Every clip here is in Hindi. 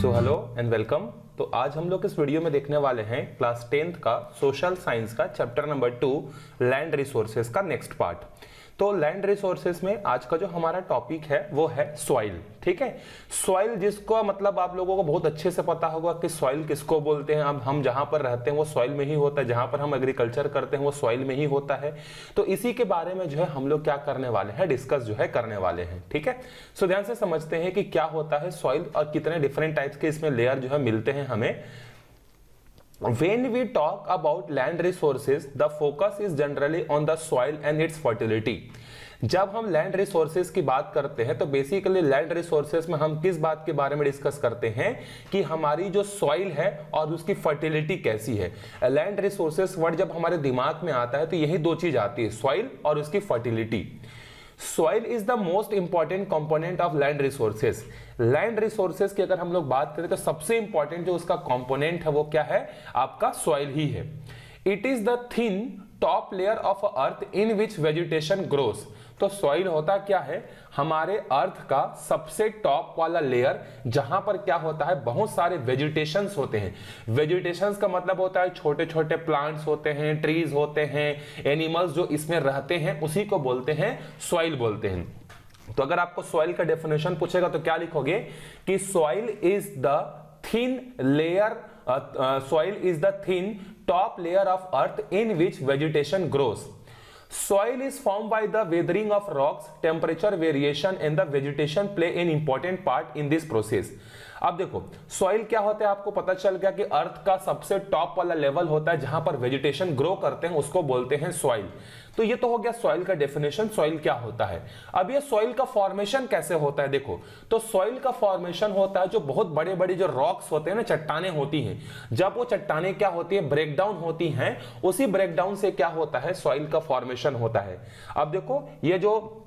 So hello and welcome. तो आज हम लोग इस वीडियो में देखने वाले हैं क्लास 10th का सोशल साइंस का चैप्टर नंबर 2 लैंड रिसोर्सेज का नेक्स्ट पार्ट। तो लैंड रिसोर्सेज में आज का जो हमारा टॉपिक है वो है सॉइल। ठीक है, सॉइल जिसको मतलब आप लोगों को बहुत अच्छे से पता होगा कि सॉइल किसको बोलते हैं। अब हम जहां पर रहते हैं वो सॉइल में ही होता है, जहां पर हम एग्रीकल्चर करते हैं वो सॉइल में ही होता है। तो इसी के बारे में जो है हम लोग क्या करने वाले हैं, डिस्कस जो है करने वाले हैं। ठीक है, सो ध्यान से समझते हैं कि क्या होता है सॉइल और कितने डिफरेंट टाइप्स के इसमें लेयर जो है मिलते हैं हमें। When we talk about land resources, the focus is generally on the soil and its fertility. जब हम लैंड रिसोर्सेज की बात करते हैं तो बेसिकली लैंड रिसोर्सेज में हम किस बात के बारे में डिस्कस करते हैं कि हमारी जो सॉइल है और उसकी फर्टिलिटी कैसी है। लैंड रिसोर्सेज वर्ड जब हमारे दिमाग में आता है तो यही दो चीज आती है, सॉइल और उसकी fertility. Soil is the most important component of land resources. Land resources की अगर हम लोग बात करें तो सबसे इंपॉर्टेंट जो उसका कंपोनेंट है वो क्या है, आपका सॉइल ही है। It is the thin top layer of earth in which vegetation grows. तो सॉइल होता क्या है, हमारे अर्थ का सबसे टॉप वाला लेयर जहां पर क्या होता है, बहुत सारे वेजिटेशंस होते हैं। वेजिटेशंस का मतलब होता है छोटे छोटे प्लांट्स होते हैं, ट्रीज होते हैं, एनिमल्स जो इसमें रहते हैं उसी को बोलते हैं सॉइल बोलते हैं। तो अगर आपको सॉइल का डेफिनेशन पूछेगा तो क्या लिखोगे कि soil is the thin layer, soil is the thin top layer of earth in which vegetation grows. Soil is formed by the weathering of rocks, temperature variation and the vegetation play an important part in this process. अब देखो सॉइल क्या होता है, आपको पता चल गया कि अर्थ का सबसे टॉप वाला लेवल होता है जहां पर वेजिटेशन ग्रो करते हैं, उसको बोलते हैं सॉइल। तो ये तो हो गया सॉइल का डेफिनेशन, सॉइल क्या होता है। अब ये सॉइल का फॉर्मेशन कैसे होता है, देखो तो सॉइल का फॉर्मेशन होता है जो बहुत बड़े बड़े जो रॉक्स होते हैं ना, चट्टाने होती हैं, जब वो चट्टाने क्या होती है, ब्रेकडाउन होती हैं, उसी ब्रेकडाउन से क्या होता है, सॉइल का फॉर्मेशन होता है। अब देखो ये जो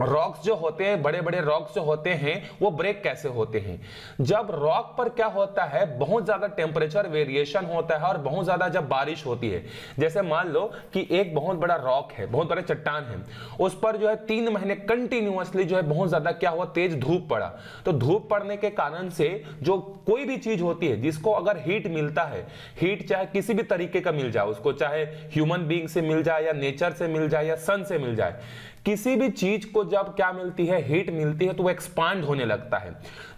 रॉक्स जो होते हैं, बड़े बड़े रॉक्स जो होते हैं वो ब्रेक कैसे होते हैं, जब रॉक पर क्या होता है, बहुत ज्यादा टेम्परेचर वेरिएशन होता है और बहुत ज्यादा जब बारिश होती है। जैसे मान लो कि एक बहुत बड़ा रॉक है, बहुत बड़ा चट्टान है, उस पर जो है 3 महीने कंटिन्यूअसली जो है बहुत ज्यादा क्या हुआ, तेज धूप पड़ा। तो धूप पड़ने के कारण से जो कोई भी चीज होती है जिसको अगर हीट मिलता है, हीट चाहे किसी भी तरीके का मिल जाए उसको, चाहे ह्यूमन बीइंग से मिल जाए या नेचर से मिल जाए या सन से मिल जाए, किसी भी चीज को जब क्या मिलती है, हीट मिलती है तो वो एक्सपांड होने लगता है।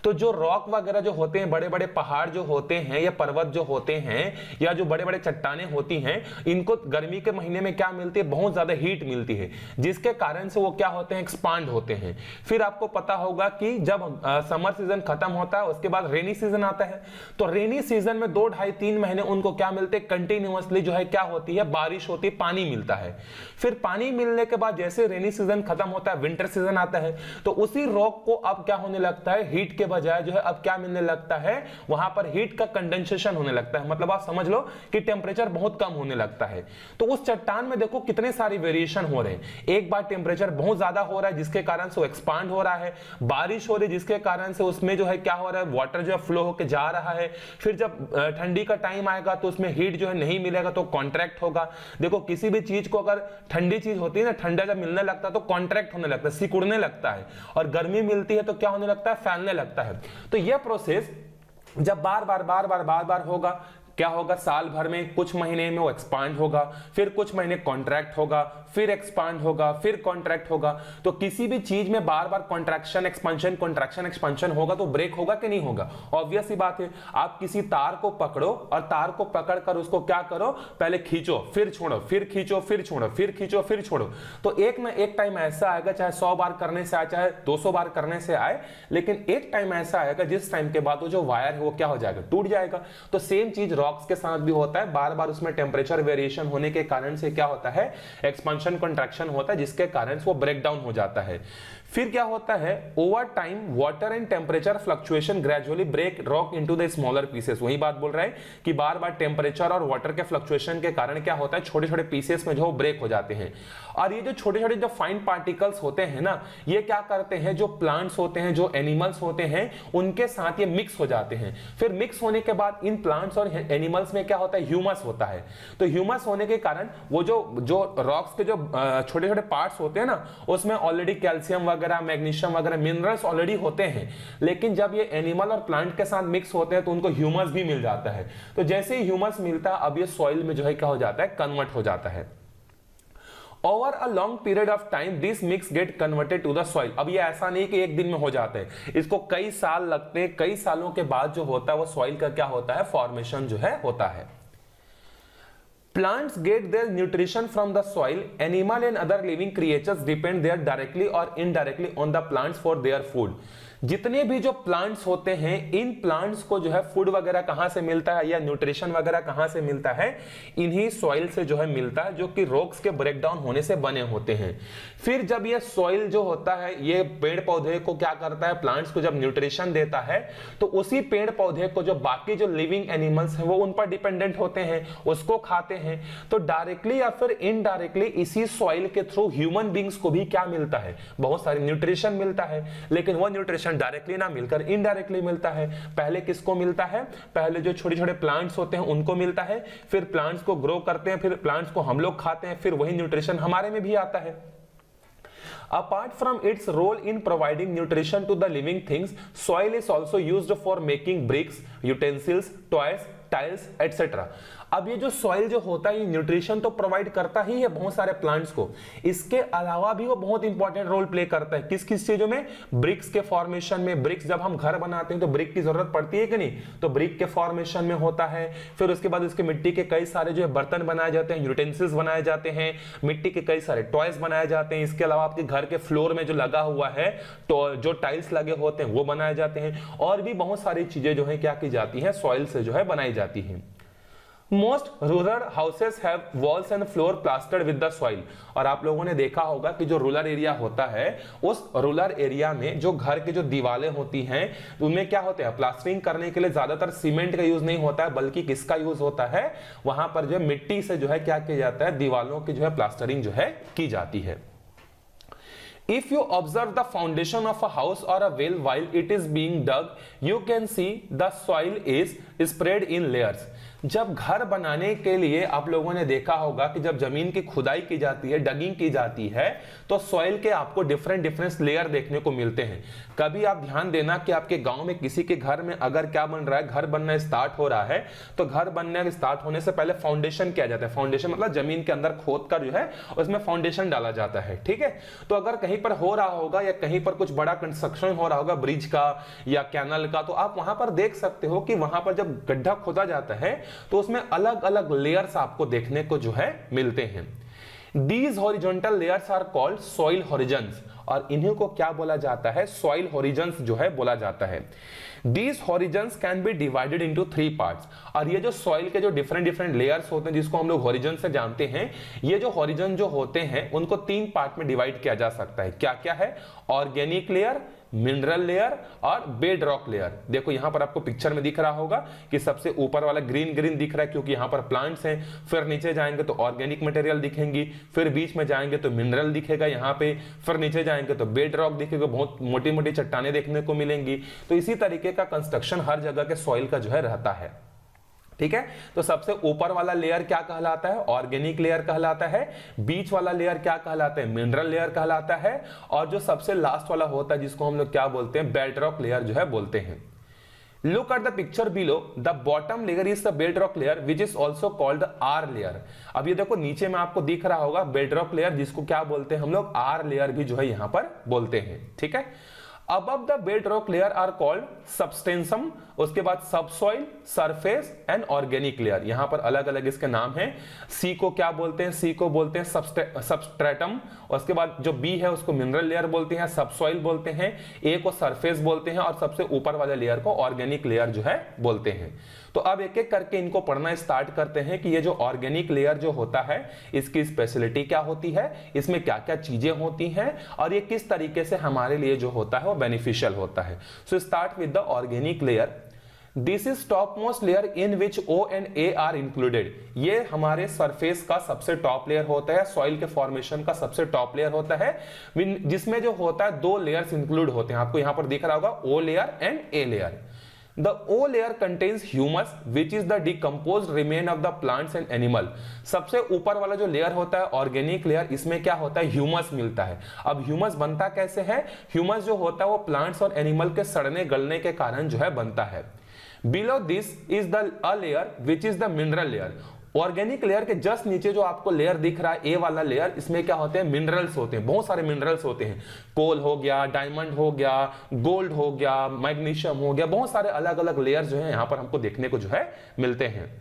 तो जो रॉक वगैरह जो होते हैं, बड़े बड़े पहाड़ जो होते हैं या पर्वत जो होते हैं या जो बड़े बड़े चट्टाने होती हैं, इनको गर्मी के महीने में क्या मिलती है, बहुत ज्यादा हीट मिलती है, जिसके कारण से वो क्या होते हैं, एक्सपांड होते हैं। फिर आपको पता होगा कि जब समर सीजन खत्म होता है उसके बाद रेनी सीजन आता है, तो रेनी सीजन में 2, 2.5, 3 महीने उनको क्या मिलते हैं, कंटिन्यूअसली जो है क्या होती है, बारिश होती है, पानी मिलता है। फिर पानी मिलने के बाद जैसे रेनी सीजन खत्म होता है, विंटर सीजन आता है, तो उसी रॉक को अब क्या होने लगता है, हीट के बजाय जो है अब क्या मिलने लगता है, वहां पर हीट का कंडेंसेशन होने लगता है। मतलब आप समझ लो कि टेंपरेचर बहुत कम होने लगता है। तो उस चट्टान में देखो कितने सारी वेरिएशन हो रहे हैं। एक बार टेंपरेचर बहुत ज्यादा हो रहा है जिसके कारण से वो एक्सपांड हो रहा है, बारिश हो रही है जिसके कारण से उसमें जो है क्या हो रहा है, वाटर जो है फ्लो होकर जा रहा है। फिर जब ठंडी का टाइम आएगा तो उसमें हीट जो है नहीं मिलेगा तो कॉन्ट्रैक्ट होगा। देखो किसी भी चीज को अगर ठंडी चीज होती है ना, ठंडा जब मिलने लगता है तो कॉन्ट्रैक्ट होने लगता है, सिकुड़ने लगता है, और गर्मी मिलती है तो क्या होने लगता है, फैलने लगता है। तो यह प्रोसेस जब बार बार होगा, क्या होगा, साल भर में कुछ महीने में वो एक्सपांड होगा, फिर कुछ महीने कॉन्ट्रैक्ट होगा, फिर एक्सपांड होगा, फिर कॉन्ट्रैक्ट होगा। तो किसी भी चीज में बार बार कॉन्ट्रैक्शन एक्सपांशन होगा तो ब्रेक होगा कि नहीं होगा, ऑब्वियस ही बात है। आप किसी तार को पकड़ो और तार को पकड़कर उसको क्या करो, पहले खींचो फिर छोड़ो, फिर खींचो फिर छोड़ो, फिर खींचो फिर छोड़ो, तो एक ना एक टाइम ऐसा आएगा, चाहे 100 बार करने से आए चाहे 200 बार करने से आए, लेकिन एक टाइम ऐसा आएगा जिस टाइम के बाद वो जो वायर है वो क्या हो जाएगा, टूट जाएगा। तो सेम चीज रॉक्स के साथ भी होता है, बार बार उसमें टेंपरेचर वेरिएशन होने के कारण से क्या होता है, एक्सपांशन कंट्रैक्शन होता है, जिसके कारण से वो ब्रेकडाउन हो जाता है। फिर क्या होता है, over time water and temperature fluctuation gradually break rock into the smaller pieces. वही बात बोल रहा है कि बार बार टेंपरेचर और वाटर के फ्लक्चुएशन के कारण क्या होता है, छोटे छोटे पीसेस में जो ब्रेक हो जाते हैं। और ये जो छोटे छोटे जो फाइन पार्टिकल्स होते हैं ना, ये क्या करते हैं, जो प्लांट्स होते हैं, जो एनिमल्स होते हैं, उनके साथ ये मिक्स हो जाते हैं। फिर मिक्स होने के बाद इन प्लांट्स और एनिमल्स में क्या होता है, ह्यूमस होता है। तो ह्यूमस होने के कारण वो जो रॉक्स के जो छोटे छोटे पार्ट्स होते हैं ना, उसमें ऑलरेडी कैल्शियम वगैरह वगैरह, मैग्नीशियम वगैरह मिनरल्स ऑलरेडी होते हैं, लेकिन जब ये एनिमल और प्लांट के साथ मिक्स होते हैं तो उनको ह्यूमस भी मिल जाता है। तो जैसे ही ह्यूमस मिलता है अब ये सॉइल में जो है क्या हो जाता है, कन्वर्ट हो जाता है। Over a long period of time this mix get converted to the soil. अब ये ऐसा नहीं कि एक दिन में हो जाता है, इसको कई साल लगते हैं, कई सालों के बाद जो होता है वो सॉइल का क्या होता है, फॉर्मेशन जो है होता है। Plants get their nutrition from the soil. Animal and other living creatures depend there directly or indirectly on the plants for their food. जितने भी जो प्लांट्स होते हैं, इन प्लांट्स को जो है फूड वगैरह कहां से मिलता है या न्यूट्रिशन वगैरह कहां से मिलता है, इन्हीं सॉइल से जो है मिलता है, जो कि रॉक्स के ब्रेकडाउन होने से बने होते हैं। फिर जब ये सॉइल जो होता है ये पेड़ पौधे को क्या करता है, प्लांट्स को जब न्यूट्रिशन देता है तो उसी पेड़ पौधे को जो बाकी जो लिविंग एनिमल्स हैं वो उन पर डिपेंडेंट होते हैं, उसको खाते हैं। तो डायरेक्टली या फिर इनडायरेक्टली इसी सॉइल के थ्रू ह्यूमन बींग्स को भी क्या मिलता है, बहुत सारी न्यूट्रिशन मिलता है, लेकिन वो न्यूट्रिशन डायरेक्टली ना मिलकर इनडायरेक्टली मिलता है। पहले किसको मिलता है, पहले जो छोटे छोटे प्लांट्स होते हैं उनको मिलता है, फिर प्लांट्स को ग्रो करते हैं, फिर प्लांट्स को हम लोग खाते हैं, फिर वही न्यूट्रिशन हमारे में भी आता है। Apart from its role in providing nutrition to the living things, soil is also used for making bricks, utensils, toys, tiles, etc. अब ये जो सॉइल जो होता है ये न्यूट्रिशन तो प्रोवाइड करता ही है बहुत सारे प्लांट्स को, इसके अलावा भी वो बहुत इंपॉर्टेंट रोल प्ले करता है। किस किस चीजों में, ब्रिक्स के फॉर्मेशन में। ब्रिक्स जब हम घर बनाते हैं तो ब्रिक की जरूरत पड़ती है कि नहीं, तो ब्रिक के फॉर्मेशन में होता है। फिर उसके बाद उसके मिट्टी के कई सारे जो है बर्तन बनाए जाते हैं, यूटेंसिल्स बनाए जाते हैं, मिट्टी के कई सारे टॉयज बनाए जाते हैं। इसके अलावा आपके घर के फ्लोर में जो लगा हुआ है तो जो टाइल्स लगे होते हैं वो बनाए जाते हैं, और भी बहुत सारी चीजें जो है क्या की जाती है, सॉइल से जो है बनाई जाती है। Most rural houses have walls and floor plastered with the soil। और आप लोगों ने देखा होगा कि जो रूरल एरिया होता है उस रूरल एरिया में जो घर की जो दीवारें होती हैं उनमें क्या होता है, प्लास्टरिंग करने के लिए ज्यादातर सीमेंट का यूज नहीं होता है, बल्कि किसका यूज होता है, वहां पर जो है मिट्टी से जो है क्या किया जाता है, दीवारों की जो है प्लास्टरिंग जो है की जाती है। If you observe the foundation of a house or a well while it is being dug, you can see the soil is spread in layers। जब घर बनाने के लिए आप लोगों ने देखा होगा कि जब जमीन की खुदाई की जाती है, डगिंग की जाती है, तो सॉइल के आपको डिफरेंट लेयर देखने को मिलते हैं। कभी आप ध्यान देना कि आपके गांव में किसी के घर में अगर क्या बन रहा है, घर बनना स्टार्ट हो रहा है, तो घर बनने स्टार्ट होने से पहले फाउंडेशन किया जाता है। फाउंडेशन मतलब जमीन के अंदर खोद कर जो है उसमें फाउंडेशन डाला जाता है, ठीक है। तो अगर कहीं पर हो रहा होगा या कहीं पर कुछ बड़ा कंस्ट्रक्शन हो रहा होगा ब्रिज का या कैनल का, तो आप वहां पर देख सकते हो कि वहां पर जब गड्ढा खोदा जाता है तो उसमें अलग अलग लेयर्स आपको देखने को जो है मिलते हैं। These horizontal layers are called soil horizons, और इन्हीं को क्या बोला जाता है, soil horizons जो है बोला जाता है। These horizons can be divided into 3 parts। और ये जो सॉइल के जो डिफरेंट लेयर्स होते हैं जिसको हम लोग होरिजन से जानते हैं, ये जो होरिजन जो होते हैं उनको 3 पार्ट में डिवाइड किया जा सकता है। क्या क्या है, ऑर्गेनिक लेयर, मिनरल लेयर और बेड रॉक लेयर। देखो यहां पर आपको पिक्चर में दिख रहा होगा कि सबसे ऊपर वाला ग्रीन ग्रीन दिख रहा है क्योंकि यहां पर प्लांट्स हैं, फिर नीचे जाएंगे तो ऑर्गेनिक मटेरियल दिखेंगी, फिर बीच में जाएंगे तो मिनरल दिखेगा यहाँ पे, फिर नीचे जाएंगे तो बेड रॉक दिखेगा, बहुत मोटी मोटी चट्टानें देखने को मिलेंगी। तो इसी तरीके का कंस्ट्रक्शन हर जगह के सॉइल का जो है रहता है, ठीक है। तो सबसे ऊपर वाला लेयर क्या कहलाता है, ऑर्गेनिक लेयर कहलाता है। बीच वाला लेयर क्या कहलाता है, मिनरल लेयर कहलाता है। और जो सबसे लास्ट वाला होता है जिसको हम लोग क्या बोलते हैं, बेडरॉक लेयर जो है बोलते हैं। Look at the picture below. The bottom layer is the bedrock layer, which is also called the R layer। अब ये देखो नीचे में आपको दिख रहा होगा bedrock layer, जिसको क्या बोलते हैं हम लोग, R layer भी जो है यहाँ पर बोलते हैं, ठीक है। Above the bedrock layer are called substratum, उसके बाद subsoil, surface and organic layer. यहां पर अलग अलग इसके नाम हैं। सी को क्या बोलते हैं, सी को बोलते हैं सबस्ट्रेटम, उसके बाद जो बी है उसको मिनरल लेयर बोलते हैं, सबसॉइल बोलते हैं, ए को सरफेस बोलते हैं और सबसे ऊपर वाले लेयर को ऑर्गेनिक लेयर जो है बोलते हैं। तो अब एक एक करके इनको पढ़ना स्टार्ट करते हैं कि ये जो ऑर्गेनिक लेयर जो होता है इसकी स्पेशलिटी क्या होती है, इसमें क्या क्या चीजें होती हैं और ये किस तरीके से हमारे लिए जो होता है वो बेनिफिशियल होता है। So start with the organic layer. This is top most layer in which O and A are included. ये हमारे सरफेस का सबसे टॉप लेयर होता है, सॉइल के फॉर्मेशन का सबसे टॉप लेयर होता है, जिसमें जो होता है 2 लेयर्स इंक्लूड होते हैं। आपको यहां पर दिख रहा होगा O layer and A layer. The O layer contains humus, which is the decomposed remain of the plants and animal. सबसे ऊपर वाला जो लेयर होता है ऑर्गेनिक लेयर, इसमें क्या होता है, ह्यूमस मिलता है। अब ह्यूमस बनता कैसे है, ह्यूमस जो होता है वो प्लांट्स और एनिमल के सड़ने गलने के कारण जो है बनता है। Below this is the a layer which is the mineral layer. Organic layer के जस्ट नीचे जो आपको लेयर दिख रहा है, ए वाला लेयर, इसमें क्या होते हैं, मिनरल्स होते हैं, बहुत सारे मिनरल्स होते हैं। कोल हो गया, डायमंड हो गया, गोल्ड हो गया, मैग्नीशियम हो गया, बहुत सारे अलग अलग लेयर जो है यहां पर हमको देखने को जो है मिलते हैं।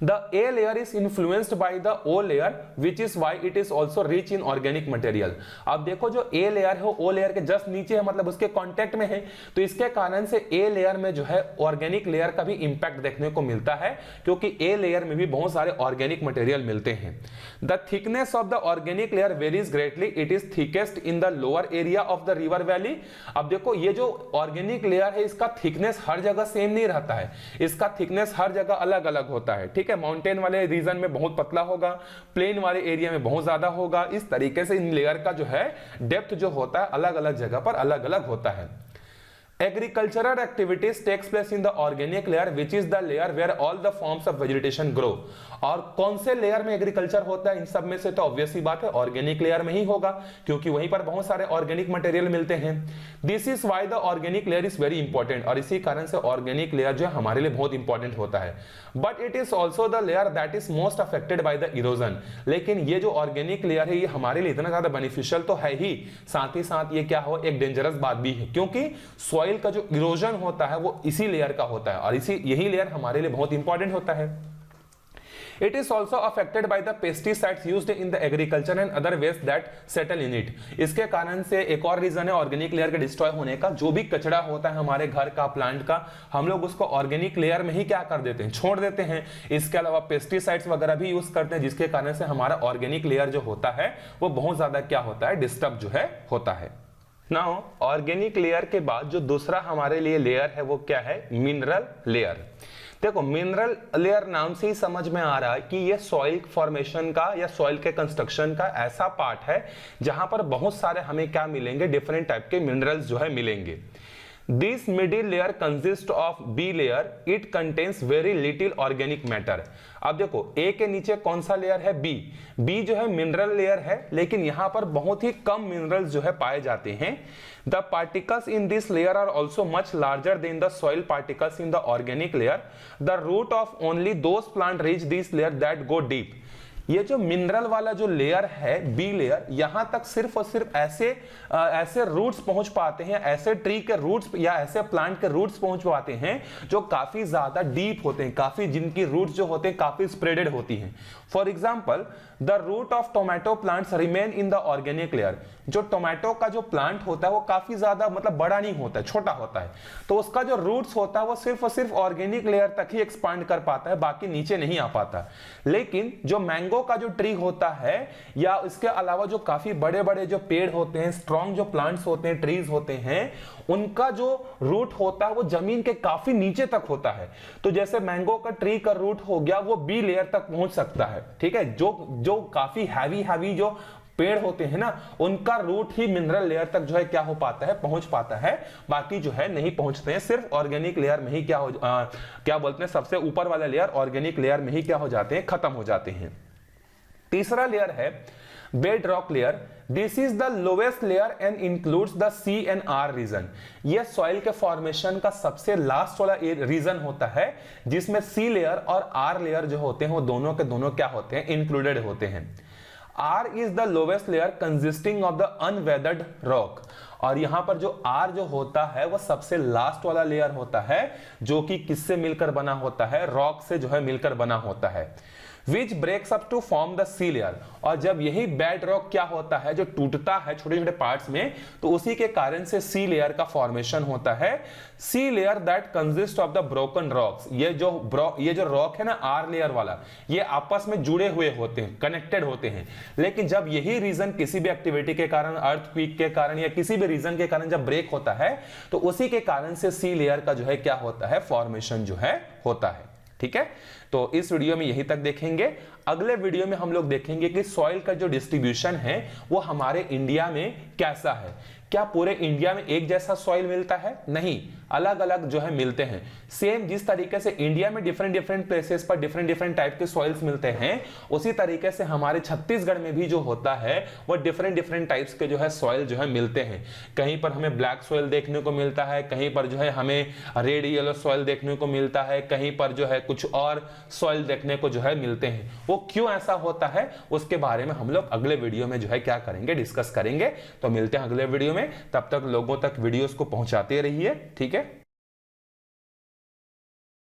The A layer is influenced by the O layer, which is why it is also rich in organic material. अब देखो जो A layer है वो O layer के जस्ट नीचे है, मतलब उसके कांटेक्ट में है, तो इसके कारण से A layer में जो है ऑर्गेनिक लेयर का भी इंपैक्ट देखने को मिलता है, क्योंकि A layer में भी बहुत सारे ऑर्गेनिक मटेरियल मिलते हैं। The thickness of the organic layer varies greatly. It is thickest in the lower area of the river valley. अब देखो ये जो ऑर्गेनिक लेयर है इसका थिकनेस हर जगह सेम नहीं रहता है, इसका थिकनेस हर जगह अलग अलग होता है, ठीक है। माउंटेन वाले रीजन में बहुत पतला होगा, प्लेन वाले एरिया में बहुत ज्यादा होगा। इस तरीके से इन लेयर का जो है डेप्थ जो होता है अलग अलग जगह पर अलग अलग होता है। Agricultural activities takes place in the organic layer, which is the layer where all the forms of vegetation grow. और कौन से लेयर में एग्रीकल्चर होता है इन सब में से, तो ऑब्वियस ही बात है ऑर्गेनिक लेयर में ही होगा, क्योंकि वहीं पर बहुत सारे ऑर्गेनिक मटेरियल मिलते हैं। This is why the organic layer is very important, और इसी कारण से ऑर्गेनिक लेयर जो है हमारे लिए बहुत इंपॉर्टेंट होता है। But it is also the layer that is most affected by the erosion. लेकिन ये जो ऑर्गेनिक लेयर है ये हमारे लिए इतना ज्यादा बेनिफिशियल तो है ही, साथ ही साथ ये क्या हो, एक डेंजरस बात भी है, क्योंकि सॉइल का जो इरोजन होता है वो इसी लेयर का होता है, और यही लेयर हमारे लिए बहुत इंपॉर्टेंट होता है। It is also affected by the pesticides used in the agriculture and other waste that settle in it. इसके कारण से एक और रीजन है ऑर्गेनिक लेयर के डिस्ट्रॉय होने का, जो भी कचरा होता है हमारे घर का, प्लांट का, हम लोग उसको ऑर्गेनिक लेयर में ही क्या कर देते हैं, छोड़ देते हैं। इसके अलावा पेस्टिसाइड्स वगैरह भी यूज करते हैं, जिसके कारण से हमारा ऑर्गेनिक लेयर जो होता है वो बहुत ज्यादा क्या होता है, डिस्टर्ब जो है होता है। नाउ ऑर्गेनिक लेयर के बाद जो दूसरा हमारे लिए लेयर है वो क्या है, मिनरल लेयर। देखो मिनरल लेयर नाम से ही समझ में आ रहा है कि ये सॉइल फॉर्मेशन का या सॉइल के कंस्ट्रक्शन का ऐसा पार्ट है जहां पर बहुत सारे हमें क्या मिलेंगे, डिफरेंट टाइप के मिनरल्स जो है मिलेंगे। This middle layer consists of B layer. It contains very little organic matter. अब देखो A के नीचे कौन सा लेयर है, B। B जो है मिनरल लेयर है, लेकिन यहां पर बहुत ही कम मिनरल्स जो है पाए जाते हैं। The particles in this layer are also much larger than the soil particles in the organic layer. The root of only those plants reach this layer that go deep. ये जो मिनरल वाला जो लेयर है बी लेयर, यहां तक सिर्फ और सिर्फ ऐसे रूट्स पहुंच पाते हैं, ऐसे ट्री के रूट्स या ऐसे प्लांट के रूट्स पहुंच पाते हैं जो काफी ज्यादा डीप होते हैं, काफी जिनकी रूट्स जो होते हैं काफी स्प्रेडेड होती हैं। For example the root of tomato plants remain in the organic layer. जो टोमेटो का जो प्लांट होता है वो काफी ज्यादा मतलब बड़ा नहीं होता है, छोटा होता है, तो उसका जो रूट्स होता है वो सिर्फ और सिर्फ ऑर्गेनिक लेयर तक ही एक्सपांड कर पाता है, बाकी नीचे नहीं आ पाता। लेकिन जो मैंगो का जो ट्री होता है या इसके अलावा जो काफी बड़े बड़े जो पेड़ होते हैं, स्ट्रॉन्ग जो प्लांट्स होते हैं, ट्रीज होते हैं, उनका जो रूट होता है वो जमीन के काफी नीचे तक होता है। तो जैसे मैंगो का ट्री का रूट हो गया वो बी लेयर तक पहुंच सकता है, ठीक है। जो काफी हैवी जो पेड़ होते हैं ना, उनका रूट ही मिनरल लेयर तक जो है क्या हो पाता है, पहुंच पाता है, बाकी जो है नहीं पहुंचते हैं। सिर्फ ऑर्गेनिक लेयर में ही क्या बोलते हैं, सबसे ऊपर वाला लेयर ऑर्गेनिक लेयर में ही क्या हो जाते हैं, खत्म हो जाते हैं। तीसरा लेयर है bedrock layer. This is the lowest layer and includes the C and R region. यह सॉइल के फॉर्मेशन का सबसे लास्ट वाला रीजन होता है, जिसमें सी लेयर और आर लेयर जो होते हैं वो दोनों के दोनों क्या होते हैं, इंक्लूडेड होते हैं। R is the lowest layer consisting of the unweathered rock। और यहां पर जो R जो होता है वो सबसे लास्ट वाला लेयर होता है, जो कि किससे मिलकर बना होता है, रॉक से जो है मिलकर बना होता है। Which breaks up to form the sea layer। और जब यही बेड रॉक क्या होता है, जो टूटता है छोटे छोटे पार्ट्स में, तो उसी के कारण से सी लेयर का फॉर्मेशन होता है। See layer that consist of the broken rocks. ये जो रॉक है ना, आर लेयर वाला, ये आपस में जुड़े हुए होते हैं, कनेक्टेड होते हैं। लेकिन जब यही रीजन किसी भी एक्टिविटी के कारण, अर्थक्वेक के कारण या किसी भी रीजन के कारण जब ब्रेक होता है, तो उसी के कारण से सी लेयर का जो है क्या होता है, फॉर्मेशन जो है होता है, ठीक है। तो इस वीडियो में यहीं तक देखेंगे। अगले वीडियो में हम लोग देखेंगे कि सॉइल का जो डिस्ट्रीब्यूशन है वो हमारे इंडिया में कैसा है। क्या पूरे इंडिया में एक जैसा सॉइल मिलता है? नहीं, अलग अलग जो है मिलते हैं। सेम जिस तरीके से इंडिया में डिफरेंट डिफरेंट प्लेसेस पर डिफरेंट डिफरेंट टाइप के सॉइल्स मिलते हैं, उसी तरीके से हमारे छत्तीसगढ़ में भी जो होता है वो डिफरेंट डिफरेंट टाइप्स के जो है सॉइल जो है मिलते हैं। कहीं पर हमें ब्लैक सॉइल देखने को मिलता है, कहीं पर जो है हमें रेड येलो सॉइल देखने को मिलता है, कहीं पर जो है कुछ और सॉइल देखने को जो है मिलते हैं। वो क्यों ऐसा होता है उसके बारे में हम लोग अगले वीडियो में जो है क्या करेंगे, डिस्कस करेंगे। तो मिलते हैं अगले वीडियो में, तब तक लोगों तक वीडियोस को पहुंचाते रहिए, ठीक है।